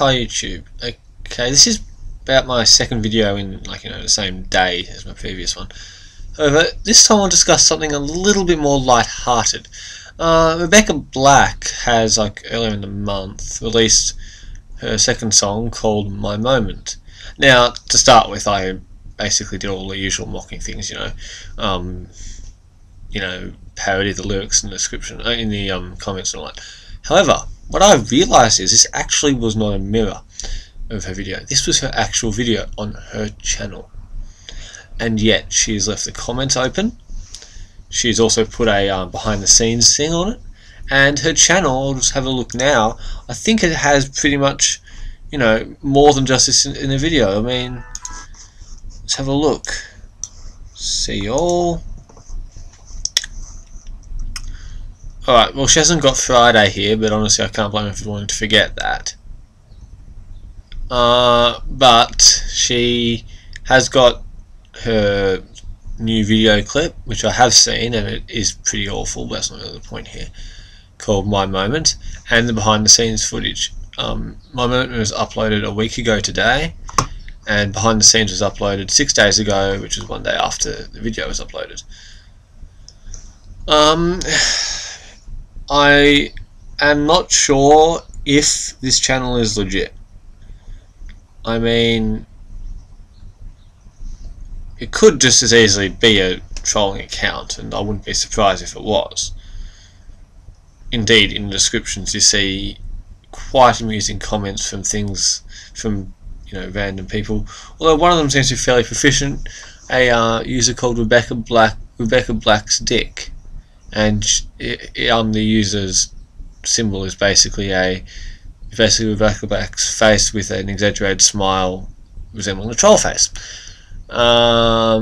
Hi YouTube. Okay, this is about my second video in the same day as my previous one. However, this time I'll discuss something a little bit more light-hearted. Rebecca Black has, earlier in the month, released her second song called My Moment. Now, to start with, I basically did all the usual mocking things, parody the lyrics in the description, in the comments and all that. However, what I realised is this actually was not a mirror of her video. This was her actual video on her channel. And yet, she's left the comments open. She's also put a behind the scenes thing on it. And her channel, I'll just have a look now, I think it has pretty much, more than just this in the video. I mean, let's have a look. See y'all. Alright, well, she hasn't got Friday here, but honestly I can't blame her for wanting to forget that. But she has got her new video clip, which I have seen, and it is pretty awful, but that's not really the point here, called My Moment, and the behind the scenes footage. My Moment was uploaded a week ago today, and behind the scenes was uploaded 6 days ago, which was one day after the video was uploaded. I am not sure if this channel is legit. I mean, it could just as easily be a trolling account, and I wouldn't be surprised if it was. Indeed, in the descriptions you see quite amusing comments from random people. Although one of them seems to be fairly proficient, a user called Rebecca Black's Dick. And the user's symbol is basically Rebecca Black's face with an exaggerated smile resembling a troll face. Yeah,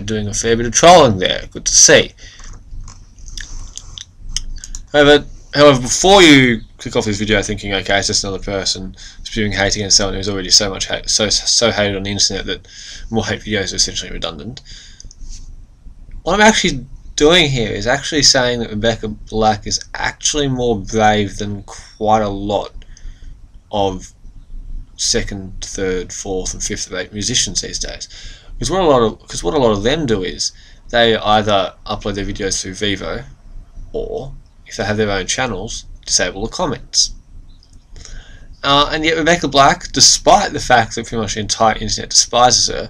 doing a fair bit of trolling there. Good to see. However, before you click off this video thinking, okay, it's just another person spewing hate against someone who's already so much hate, so hated on the internet that more hate videos are essentially redundant, what I'm actually doing here is actually saying that Rebecca Black is actually more brave than quite a lot of second, third, fourth and fifth rate musicians these days. Because what a lot of them do is they either upload their videos through Vivo, or if they have their own channels, disable the comments. And yet Rebecca Black, despite the fact that pretty much the entire internet despises her,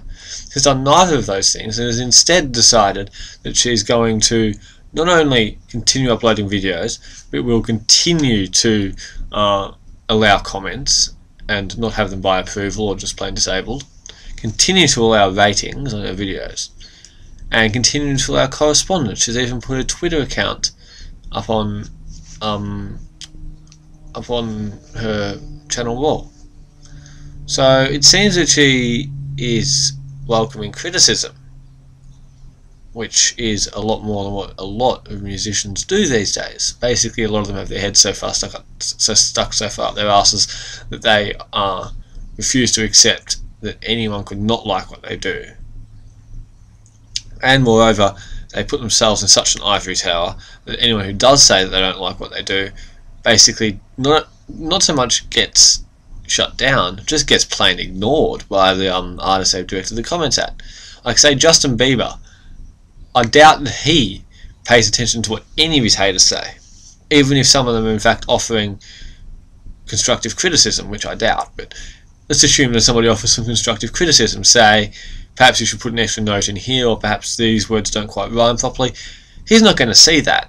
has done neither of those things and has instead decided that she's going to not only continue uploading videos, but will continue to allow comments and not have them by approval or just plain disabled, continue to allow ratings on her videos, and continue to allow correspondence. She's even put a Twitter account up on her channel wall. So it seems that she is welcoming criticism, which is a lot more than what a lot of musicians do these days. Basically, a lot of them have their heads so far stuck so far up their asses that they refuse to accept that anyone could not like what they do. And moreover, they put themselves in such an ivory tower that anyone who does say that they don't like what they do basically not so much gets shut down, just gets plain ignored by the artists they've directed the comments at. Like, say, Justin Bieber, I doubt that he pays attention to what any of his haters say, even if some of them are in fact offering constructive criticism, which I doubt. But let's assume that somebody offers some constructive criticism, say, perhaps you should put an extra note in here, or perhaps these words don't quite rhyme properly. He's not going to see that,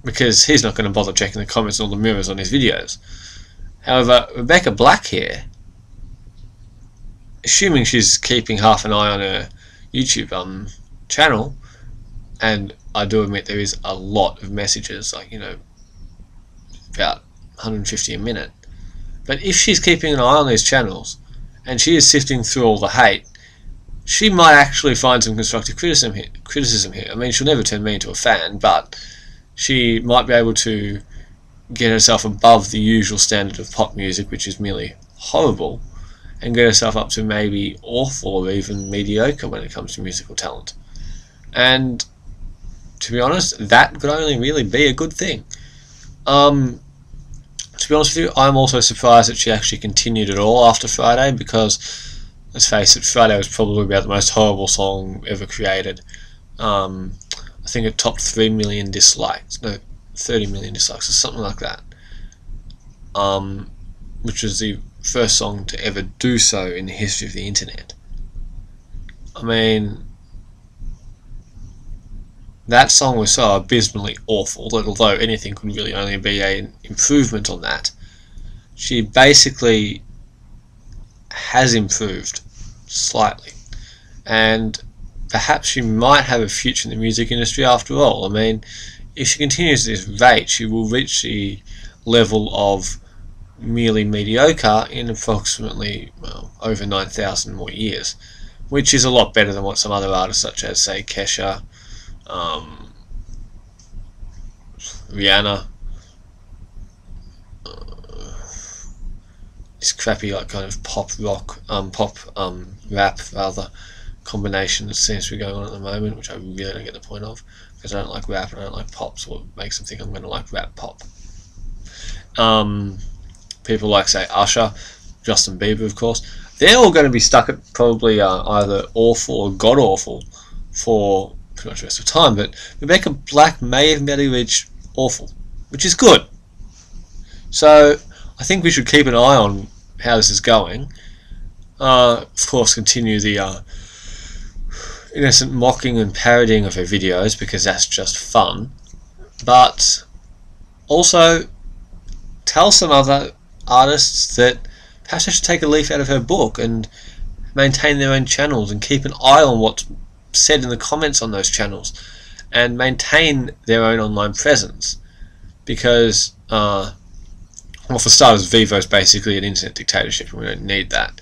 because he's not going to bother checking the comments and all the mirrors on his videos. However, Rebecca Black here, assuming she's keeping half an eye on her YouTube channel, and I do admit there is a lot of messages, about 150 a minute, but if she's keeping an eye on these channels, and she is sifting through all the hate, she might actually find some constructive criticism here. I mean, she'll never turn me into a fan, but she might be able to get herself above the usual standard of pop music, which is merely horrible, and get herself up to maybe awful or even mediocre when it comes to musical talent. And to be honest, that could only really be a good thing. to be honest with you, I'm also surprised that she actually continued at all after Friday, because let's face it, Friday was probably about the most horrible song ever created. I think it topped 3 million dislikes, no, 30 million dislikes or something like that, which was the first song to ever do so in the history of the internet. I mean, that song was so abysmally awful that although anything could really only be an improvement on that, she basically has improved slightly, and perhaps she might have a future in the music industry after all. I mean, if she continues at this rate, she will reach the level of merely mediocre in approximately, well, over 9,000 more years, which is a lot better than what some other artists such as, say, Kesha, Rihanna, this crappy like kind of pop rock, rap rather combination that seems to be going on at the moment, which I really don't get the point of, because I don't like rap and I don't like pop, so what makes them think I'm going to like rap pop? People like, say, Usher, Justin Bieber, of course, they're all going to be stuck at probably either awful or god awful for pretty much the rest of time. But Rebecca Black may have barely reached awful, which is good. So I think we should keep an eye on how this is going. Of course, continue the innocent mocking and parodying of her videos, because that's just fun. But also tell some other artists that perhaps they should take a leaf out of her book and maintain their own channels and keep an eye on what's said in the comments on those channels and maintain their own online presence, because well, for starters, Vivo is basically an internet dictatorship and we don't need that.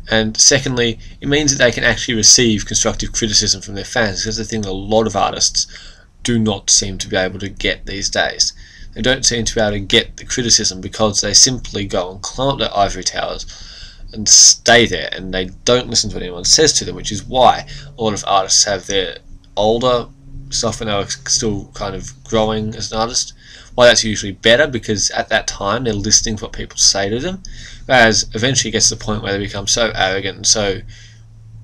And secondly, it means that they can actually receive constructive criticism from their fans, because the thing that a lot of artists do not seem to be able to get these days. They don't seem to be able to get the criticism because they simply go and climb up their ivory towers and stay there, and they don't listen to what anyone says to them, which is why a lot of artists have their older stuff when they were still kind of growing as an artist. Why that's usually better, because at that time they're listening to what people say to them, whereas eventually it gets to the point where they become so arrogant and so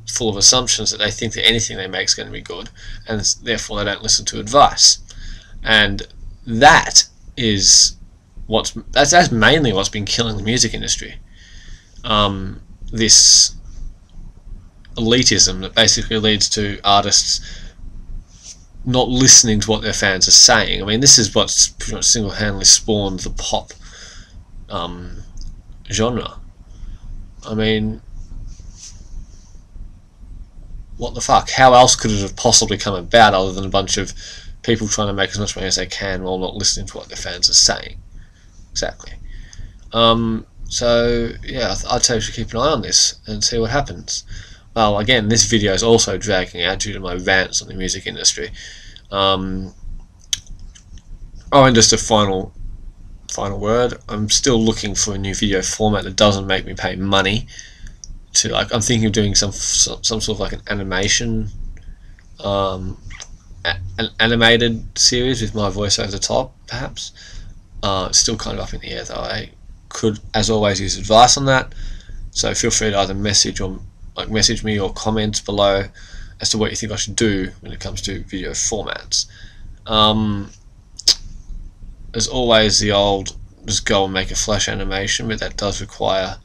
full of assumptions that they think that anything they make is going to be good, and therefore they don't listen to advice. And that is that's mainly what's been killing the music industry. This elitism that basically leads to artists not listening to what their fans are saying. I mean, this is what's pretty much single-handedly spawned the pop genre. I mean, what the fuck? How else could it have possibly come about other than a bunch of people trying to make as much money as they can while not listening to what their fans are saying? Exactly. So yeah, I'd say we should keep an eye on this and see what happens. Well, again, this video is also dragging out due to my rants on the music industry. Oh, and just a final word. I'm still looking for a new video format that doesn't make me pay money. I'm thinking of doing some sort of like an animation, an animated series with my voice over the top, perhaps. It's still kind of up in the air though. I could, as always, use advice on that. So feel free to either message me or comment below as to what you think I should do when it comes to video formats. As always, the old just go and make a flash animation, but that does require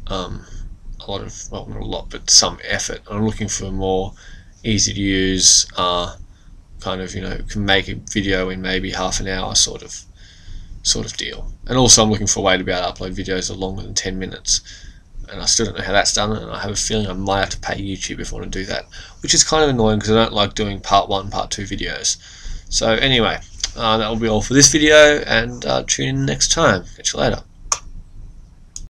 a lot of, well, not a lot, but some effort. I'm looking for a more easy to use kind of, can make a video in maybe half an hour sort of deal. And also I'm looking for a way to be able to upload videos that are longer than 10 minutes. And I still don't know how that's done, and I have a feeling I might have to pay YouTube if I want to do that, which is kind of annoying because I don't like doing part 1, part 2 videos. So anyway, that will be all for this video, and tune in next time. Catch you later.